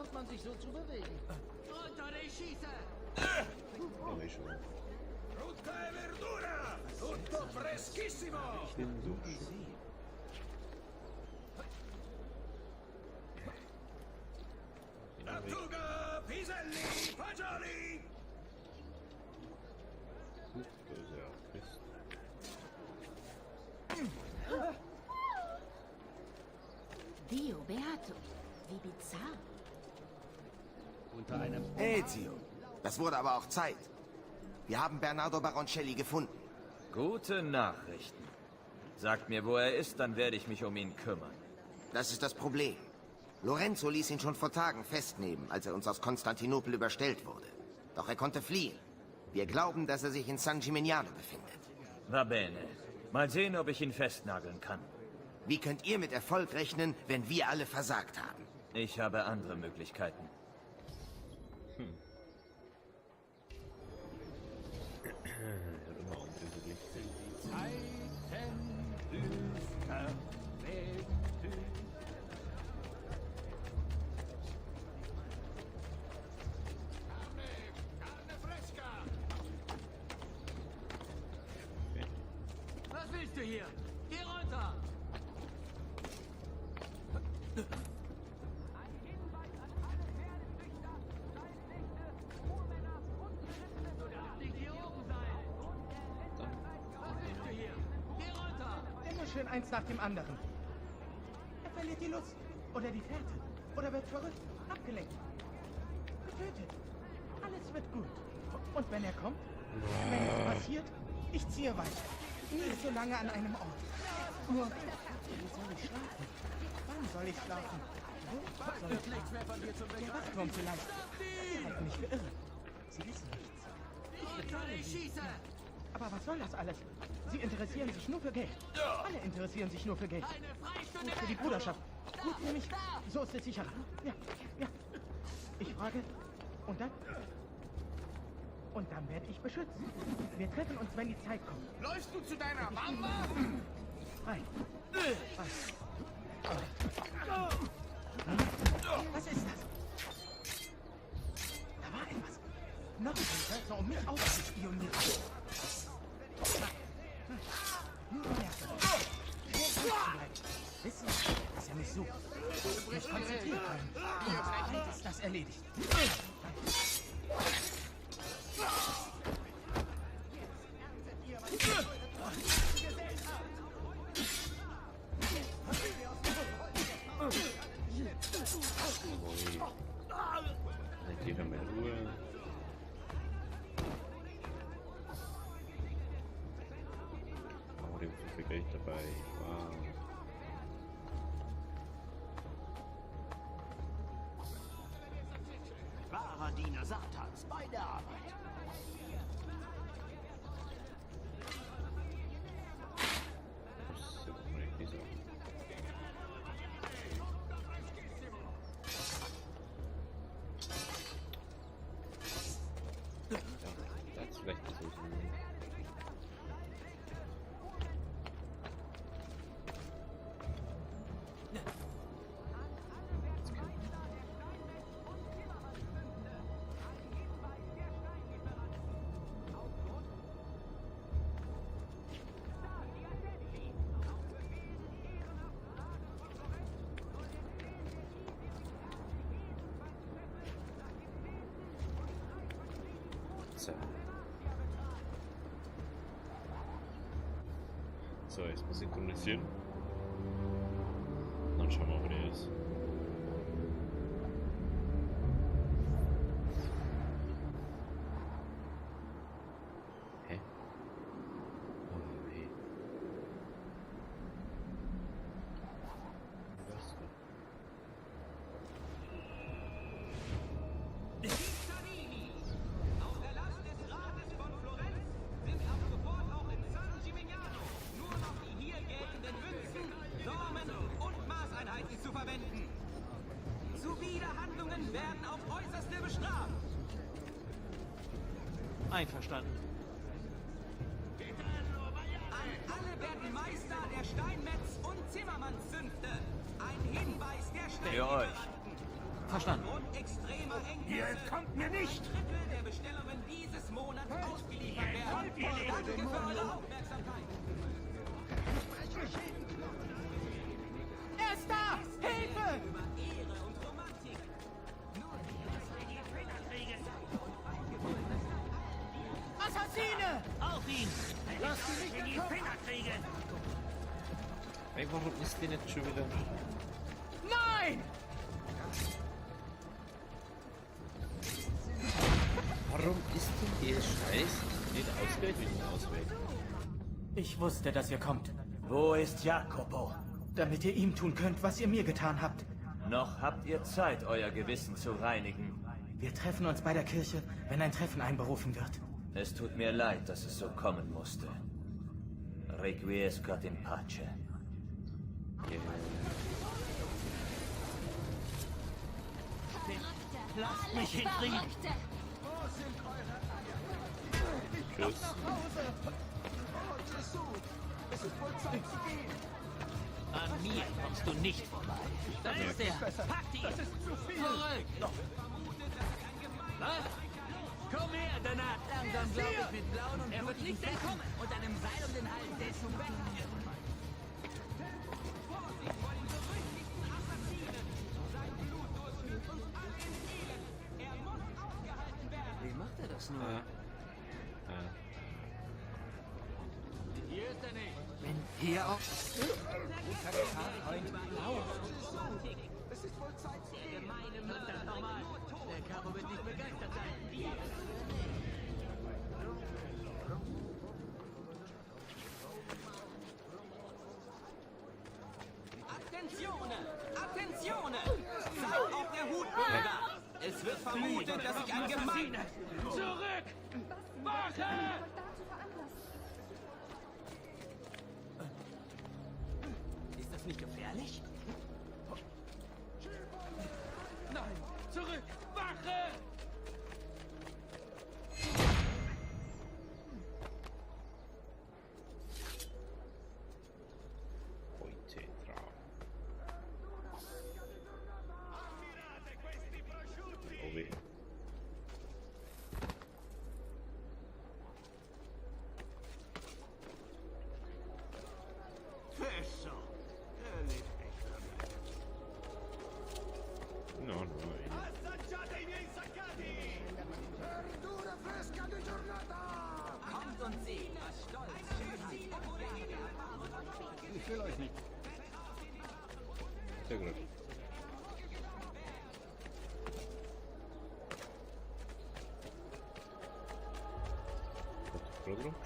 braucht man sich so zu bewegen. Runter die Schieße! Frutta e verdura! Tutto freschissimo! Lattuga, piselli, fagioli! Dio Beato, wie bizarr. Unter einem... Ezio, das wurde aber auch Zeit. Wir haben Bernardo Baroncelli gefunden. Gute Nachrichten. Sagt mir, wo er ist, dann werde ich mich um ihn kümmern. Das ist das Problem. Lorenzo ließ ihn schon vor Tagen festnehmen, als er uns aus Konstantinopel überstellt wurde. Doch er konnte fliehen. Wir glauben, dass er sich in San Gimignano befindet. Va bene. Mal sehen, ob ich ihn festnageln kann. Wie könnt ihr mit Erfolg rechnen, wenn wir alle versagt haben? Ich habe andere Möglichkeiten. Was willst du hier? Geh runter! Ein Hinweis an alle Pferdezüchter, Stallknechte, Fuhrmänner und Gerissene. Du darfst nicht hier oben sein! Was willst du hier? Geh runter! Immer schön eins nach dem anderen. Er verliert die Lust. Oder die Fährte. Oder wird verrückt. Abgelenkt. Getötet. Alles wird gut. Und wenn er kommt? Wenn es passiert? Ich ziehe weiter. Nie so lange an einem Ort. Nur, wo soll ich schlafen? Wann soll ich schlafen? Wo soll ich schlafen? Der Wachturm vielleicht. Sie halten mich für irre. Sie wissen nichts. Runter die Schieße! Aber was soll das alles? Sie interessieren sich nur für Geld. Alle interessieren sich nur für Geld. Eine Freistunde Gut für die weg! Bruderschaft. Gut für mich. So ist es sicher. Ja, ja. Ich frage, und dann? Und dann werde ich beschützt. Wir treffen uns, wenn die Zeit kommt. Läufst du zu deiner Mama? Rein. Rein. Was ist das? Da war etwas. Noch ein Versuch, um mich auszuspionieren. Nur merken. Wissen, dass er mich sucht. Mich konzentrieren können. Und bald ist das erledigt. Déjame Ruhe. Oh, den viel Geld dabei. Wow. Wahrer Diener Satans bei der Arbeit. Das ist korrekt, dieser. Ja, das ist vielleicht so. So, jetzt muss ich synchronisieren. Dann schauen wir, wo der ist. Hä? Oh, hey. Was denn? Cittadini! Auf der Last des Rates von Florenz sind ab sofort auch in San Gimignano nur noch die hier geltenden Münzen, Normen und Maßeinheiten zu verwenden. Zuwiderhandlungen werden auf Äußerste bestraft. Einverstanden. An alle werden Meister der Steinmetz- und Zimmermannszünfte ein Hinweis der Für euch. Verstanden. Und extremer Engpässe Ihr entkommt mir nicht! ein Drittel der Bestellungen dieses Monats ausgeliefert werden. Danke für eure Aufmerksamkeit. Er ist da! Hilfe! Über Ehre und Romantik. Assassine! Auf ihn! Lass sie nicht in die Finger kriegen! Ey, warum ist die nicht schon wieder... Nein! Warum ist denn der Scheiß nicht auswählt, wie man auswählt? Ich wusste, dass ihr kommt, Wo ist Jacopo? damit ihr ihm tun könnt, was ihr mir getan habt. Noch habt ihr Zeit, euer Gewissen zu reinigen. Wir treffen uns bei der Kirche, wenn ein Treffen einberufen wird. Es tut mir leid, dass es so kommen musste. Requiescat in pace. Lasst mich in Frieden! Tschüss. An mir kommst du nicht vorbei. Da ist er! Packt ihn! Zurück! Was? Komm her, Donat! Langsam glaube ich mit blauen und er wird nicht entkommen! Und einem Seil um den Hals, der ist zu betten! Wie macht er das nur? Hier ist er nicht! Wenn hier auch... Gemeine Mörder, normal! Der Capo wird nicht begeistert sein! Attentione! Attentione! Seid auf der Hut, Bürger! Es wird vermutet, dass sich ein gemeiner... Zurück! Wache! Ist das nicht gefährlich? Nein! Zurück! Wache! Heute Traum. Oh weh. Fesso! Er lebt echt damit. No, no. Kommt und seht, was Stolz, Schönheit und Ich will euch nicht. Sehr gut.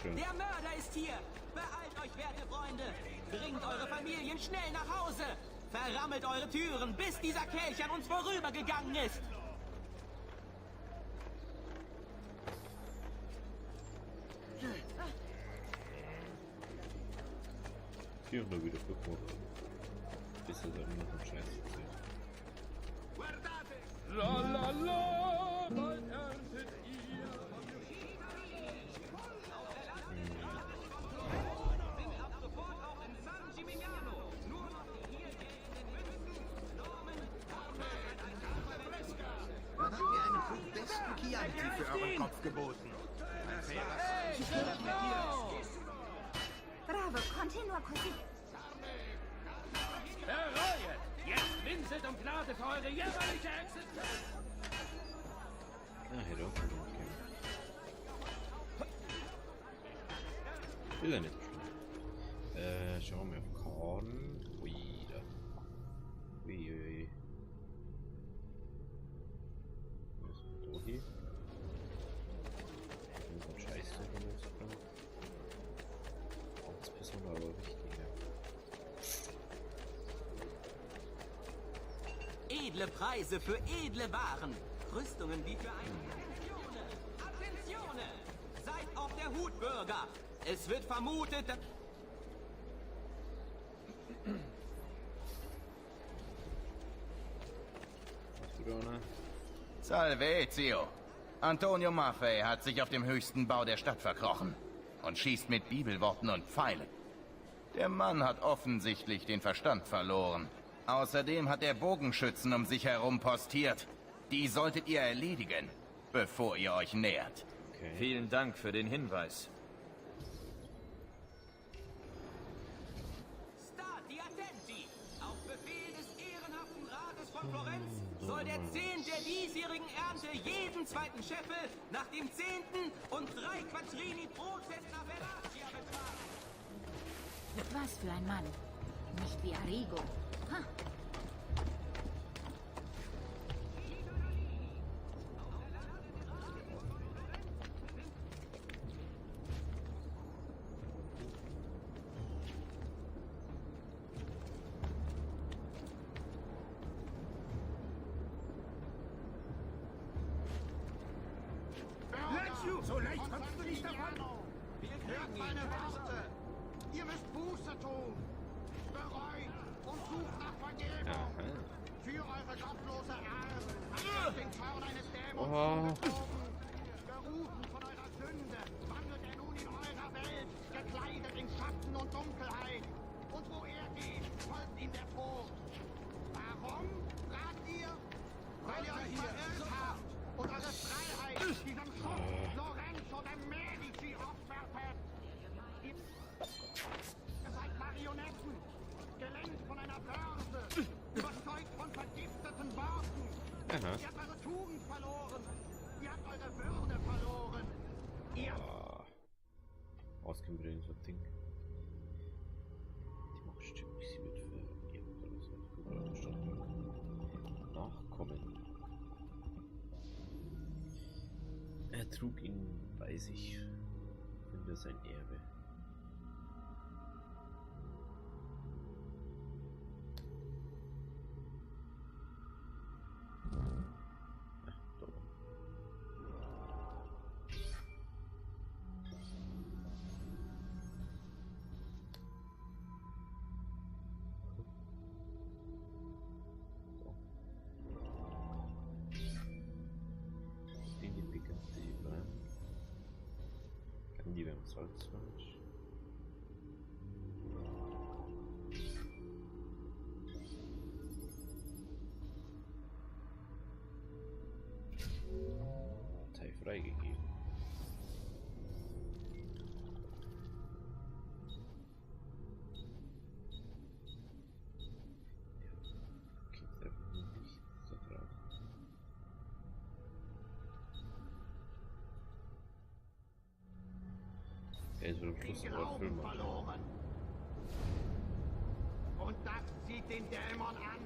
Schön. Der Mörder ist hier! Beeilt euch, werte Freunde! Bringt eure Familien schnell nach Hause! Verrammelt eure Türen, bis dieser Kelch an uns vorübergegangen ist! Hier nur wieder gucken. Bis er dann noch einen Scheiß erzählt. La la la! Bald erntet ihr! Sind ab sofort auch in San Gimignano! Nur noch die hier geltenden Münzen, Normen, Man hat mir einen besten Chianti für euren Kopf geboten. Bravo, continua così. Bereue! Jetzt winselt um Gnade für eure jämmerliche Existenz! Ah, hätte auch gut okay. Ist ja nicht schlimm. Schauen wir auf Korn. Ui, da. Ui, ui, ui. Was ist da hier? Das ist ein Scheiß, wenn man das kann. Das ist aber wichtig, ja. Edle Preise für edle Waren. Rüstungen wie für ein... Attentione! Seid auf der Hut, Bürger! Es wird vermutet, dass... Hast du da eine? Salvezio! Antonio Maffei hat sich auf dem höchsten Bau der Stadt verkrochen und schießt mit Bibelworten und Pfeilen. Der Mann hat offensichtlich den Verstand verloren. Außerdem hat er Bogenschützen um sich herum postiert. Die solltet ihr erledigen, bevor ihr euch nähert. Okay. Vielen Dank für den Hinweis. Stati attenti! Auf Befehl des ehrenhaften Rates von Florenz soll der 10. der diesjährigen Ernte jeden zweiten Scheffel nach dem 10. und 3 Quattrini pro Cesta Vellacia betragen. Was für ein Mann. Nicht wie Arrigo. Ha. So leicht kommst du nicht davon. Hört meine Worte! Ihr müsst Buße tun! Bereut und sucht nach Vergebung! Für eure gottlose Erben habt ihr den Zorn eines Dämons gezogen! Berufen von eurer Sünde wandelt er nun in eurer Welt, gekleidet in Schatten und Dunkelheit! Und wo er geht, folgt ihm der Tod! Warum, fragt ihr? Weil ihr euch verirrt habt und eure Freiheit diesem Schuft Lorenzo de Medici opfertet! Ihr seid Marionetten, gelenkt von einer Börse, überzeugt von vergifteten Worten. Ihr habt eure Tugend verloren, ihr habt eure Würde verloren. Ihr... Ausgebildet so Ding. Die macht Stück, sie wird vergeben oder so. Nachkommen. Er trug ihn bei sich. Finde sein Erbe. Die beim Salzwald. Datei freigegeben. Okay, treffen wir nicht so drauf. Er ist wohl am Schluss aber Film verloren. Und das zieht den Dämon an,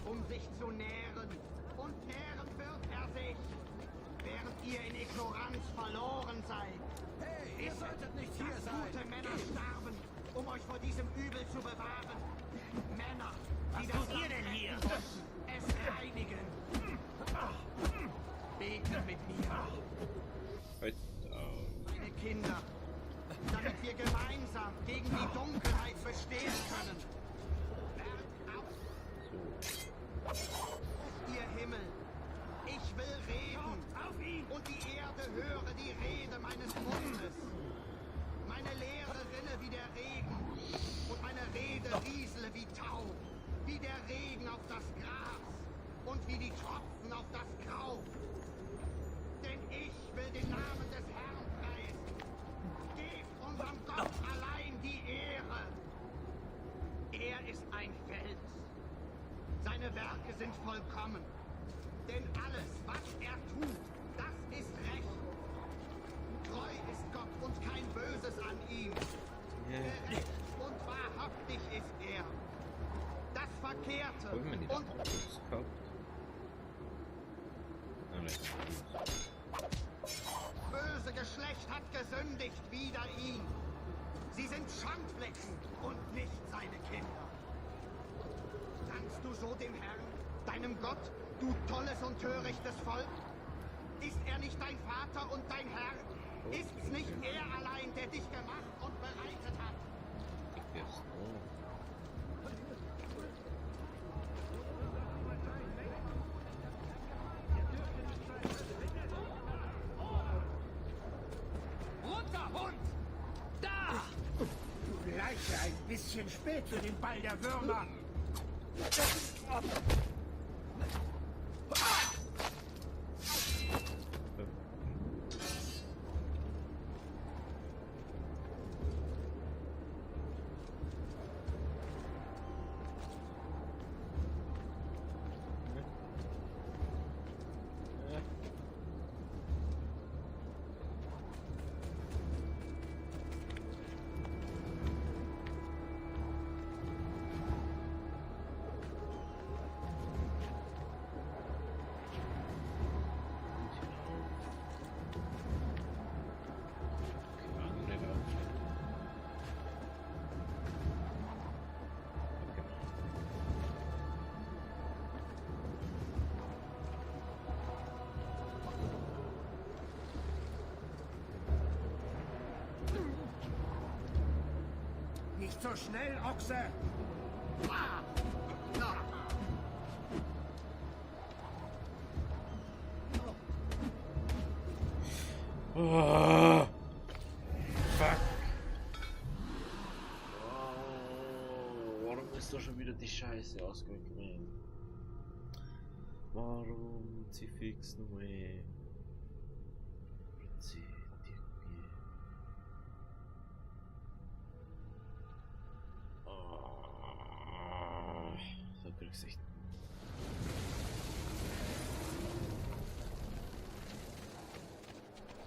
um sich zu nähren. Und nähren wird er sich, während ihr in Ignoranz verloren seid. Hey, ihr solltet nicht hier sein. Gute Männer starben, um euch vor diesem Übel zu bewahren. Männer, die das Land retten wollten, es reinigen. Betet mit mir. Meine Kinder, damit wir gemeinsam gegen die Dunkelheit bestehen können. Werft auf! Ihr Himmel, ich will reden, und die Erde höre die Rede meines Mundes. Meine Lehre rinne wie der Regen, und meine Rede riesele wie Tau, wie der Regen auf das Gras, und wie die Tropfen auf das Grau. Denn ich will den Namen des Herrn preisen. Gebt unserem Gott allein die Ehre. Er ist ein Fels. Seine Werke sind vollkommen. Denn alles, was er tut, das ist Recht. Treu ist Gott und kein Böses an ihm. Gerecht und wahrhaftig ist er. Das Verkehrte und... Böse Geschlecht hat gesündigt wider ihn. Sie sind Schandflecken und nicht seine Kinder. Dankst du so dem Herrn, deinem Gott, du tolles und törichtes Volk? Ist er nicht dein Vater und dein Herr? Ist's nicht er allein, der dich gemacht und bereitet hat? Runter, Hund! Da! Leiche ein bisschen spät für den Ball der Würmer. so schnell, Ochse! Oh, fuck. Oh, warum ist da schon wieder die Scheiße ausgegangen? Warum sie fix nochmal? So kriegst echt.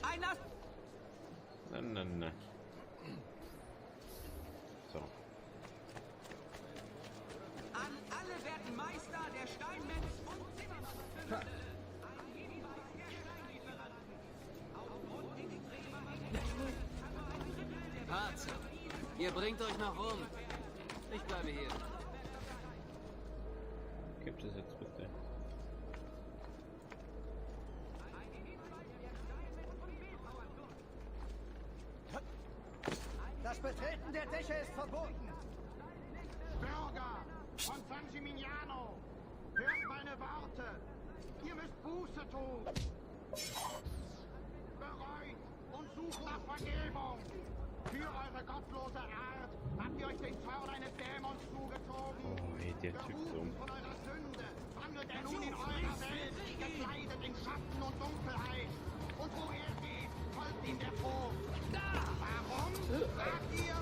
Einer! Nein. So. An alle werden Meister der Steinmetz und Zimmermann. Parze, ihr bringt euch noch um. Ich bleibe hier. Gibt es jetzt bitte? Das Betreten der Dächer ist verboten. Bürger von San Gimignano, hört meine Worte. Ihr müsst Buße tun. Bereut und sucht nach Vergebung. Für eure gottlose Art habt ihr euch den Zorn eines Dämons zugezogen. Oh, hey, der Typ dumm. Von eurer Sünde wandelt er nun in eurer Welt, gekleidet in Schatten und Dunkelheit. Und wo er geht, folgt ihm der Tod. Warum? Fragt ihr?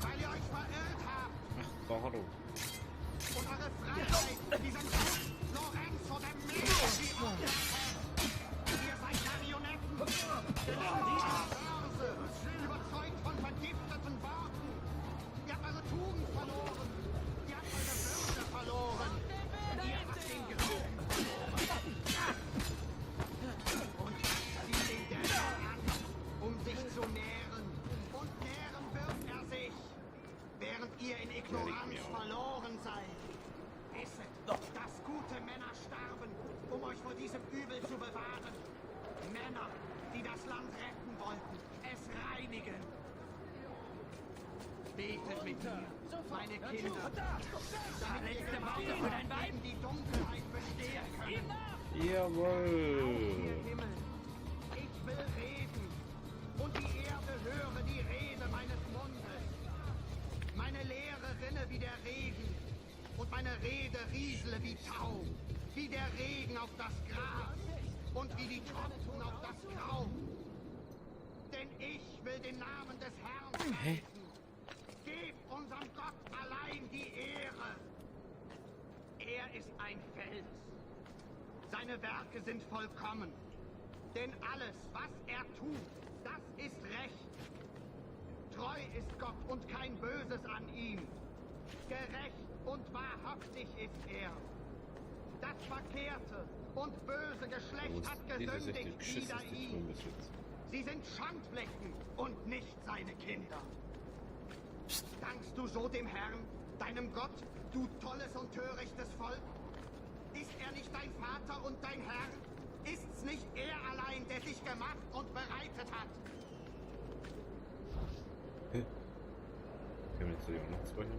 Weil ihr euch verirrt habt. Ach, warum? Und eure Freiheit, diesen Fuß, Lorenzo, der Medici, ihr seid Marionetten. Börse, überzeugt von vergifteten Worten. Ihr habt eure Tugend verloren. Ihr habt eure Würde verloren. Ihr habt den Geruch. Und zieht den Dämon an, um sich zu nähren. Und nähren wird er sich, während ihr in Ignoranz verloren seid. Wisset, dass gute Männer starben, um euch vor diesem Übel zu bewahren. Männer, die das Land retten wollten, es reinigen. Betet mit mir, meine Kinder, damit ihr gegen die Dunkelheit bestehen könnt. Jawohl. Himmel, ich will reden, und die Erde höre die Rede meines Mundes. Meine Lehre rinne wie der Regen, und meine Rede riesle wie Tau, wie der Regen auf das Gras, und wie die Tropfen auf das Grau. Denn ich will den Namen des Herrn preisen. Gebt unserem Gott allein die Ehre. Er ist ein Fels. Seine Werke sind vollkommen. Denn alles, was er tut, das ist Recht. Treu ist Gott und kein Böses an ihm. Gerecht und wahrhaftig ist er. Das verkehrte und böse Geschlecht hat gesündigt wider ihn. Sie sind Schandflecken und nicht seine Kinder. Dankst du so dem Herrn, deinem Gott, du tolles und törichtes Volk? Ist er nicht dein Vater und dein Herr? Ist's nicht er allein, der dich gemacht und bereitet hat? Können wir jetzt so noch speichern?